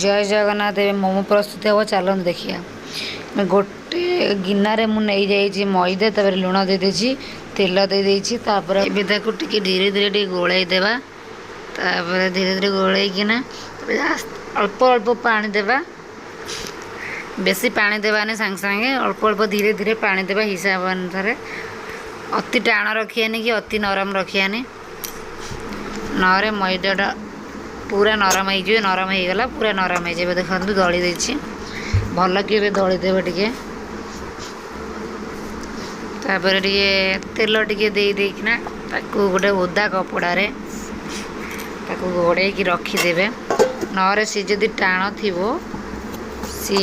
जय जगन्नाथ मोमो प्रस्तुत हम चलते देखिए गोटे गिनारे मुझे मैदा तापर लुण दे देछि तेल दे देछि तापर एबे ताकू टिके धीरे धीरे गोलाई देबा तापर धीरे धीरे गोलाई किना अल्प अल्प पानी देबा बेसी पानी देबानी सांगे सांगे अल्प अल्प धीरे धीरे पानी देबा हिसाब अनुसार अति टाण रखियानी कि अति नरम रखियानी नरे मैदाटा पूरा नरम हो नरम हो गला पूरा नरम हो जाए देखो दली देछि भल कि दली देवे टिके तापर टिके तेल टिके दे देकिना ताकू गोटे ओदा कपड़ा रे ताकू घोड़े की रखीदेवे नरे सी जदि टाण थिबो सी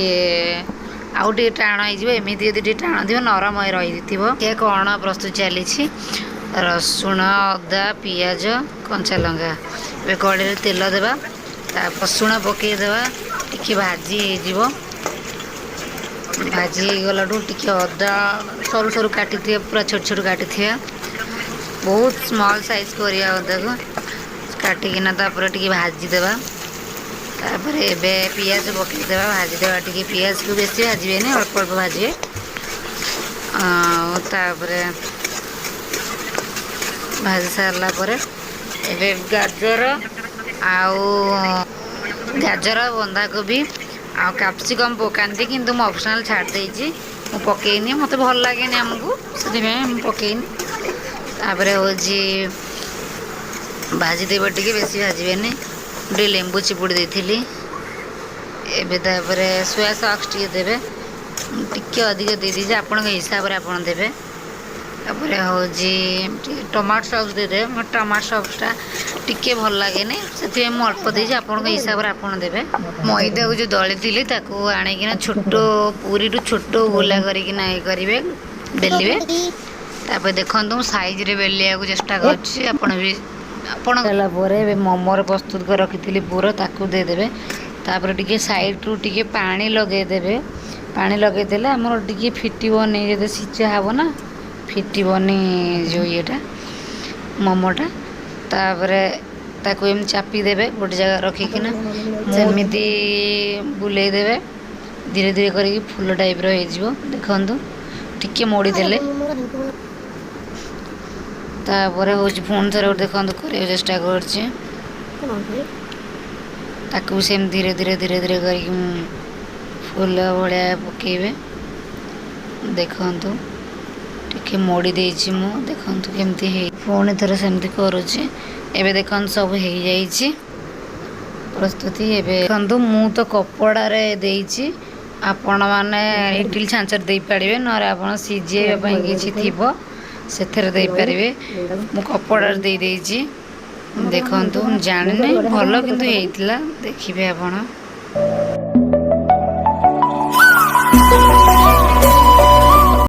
आउ टे टाण हो एमती यदि टाण थी नरम रही थी कण प्रस्तुत चली रसुण अदा पियाज कंचा लंका ए कड़े तेल देवा रसुण पकईदेवा टी भाजी हो भाजी गलाठू टी अदा सरू सरू काटी पूरा छोट छोट काटी बहुत स्मॉल साइज करिया अदा को काटिकिना तापर टी भाजी देवा तापर एबे पियाज पकईदेवा भाजी देवा टी पियाज को बेसी भाजबे अल्प अल्प भाजबे तापर भाजी सारा पर एबे गाजर गाजर बंधाकोबी आ कैप्सिकम पकाती किंतु मु ऑप्शनल छाड़ देछि मु पकेइनी मते भल लागेनी हमकु सेति में पकेइनी तापर होजी भाजी देबे टिके बेसी भाजबेनी डे लेंबू चिपुड़ी देथिली एबे तापर सोया सॉस टिके देबे टिके अधिक दे दीजिए आपण के हिसाब रे आपण देबे तापर होजी टमाटो सॉस दे दे मो टमाटो सॉसटा टिके भल लागेनी से मु अल्प देछि आपण के हिसाब रे आपण देबे मैदा को जो दली थिली ताको आनिकिना छोटो पूरी टू छोटो गोला करिकिना ए करिवे बेलिवे तापर देखंतु साइज रे बेलिया को चेष्टा करछि आपण भी आपण गला परे मोमोर प्रस्तुत कर रखिथिली पूरा ताको दे देबे तापर टिके साइड टू टिके पानी लगे देबे पानी लगे देले हमर टिके फिटिबो नै जदि सिचा हबो ना फिटिबनी जो येटा मोमोटा तापर ताको एम चापी देबे गोटे जगह रखिकिना सेमिति बुलेई देबे धीरे धीरे करके फूल टाइप रो हेजिवो देखंतु टिके मोड़ी देले तापर होची फोन थरे देखंतु करे चेष्टा करछि ताकू सेम धीरे धीरे धीरे धीरे करके फूल भलिया पकेबे देखंतु टिके मोड़ी देछि मु देखंतु केमती हे फोन थरे सेमती करूछि एबे देखंतु सब हे जाइछि प्रस्तुति एबे देखंतु मु तो कपड़ा रे देछि आपण माने इडली छांचर दे पारिबे नरे आपण सीजेबा पई किछि थिबो सेथरे दे पारिबे मु कपड़ा दे देछि देखंतु जानिने भलो किंतु हेइतला देखिबे आपण।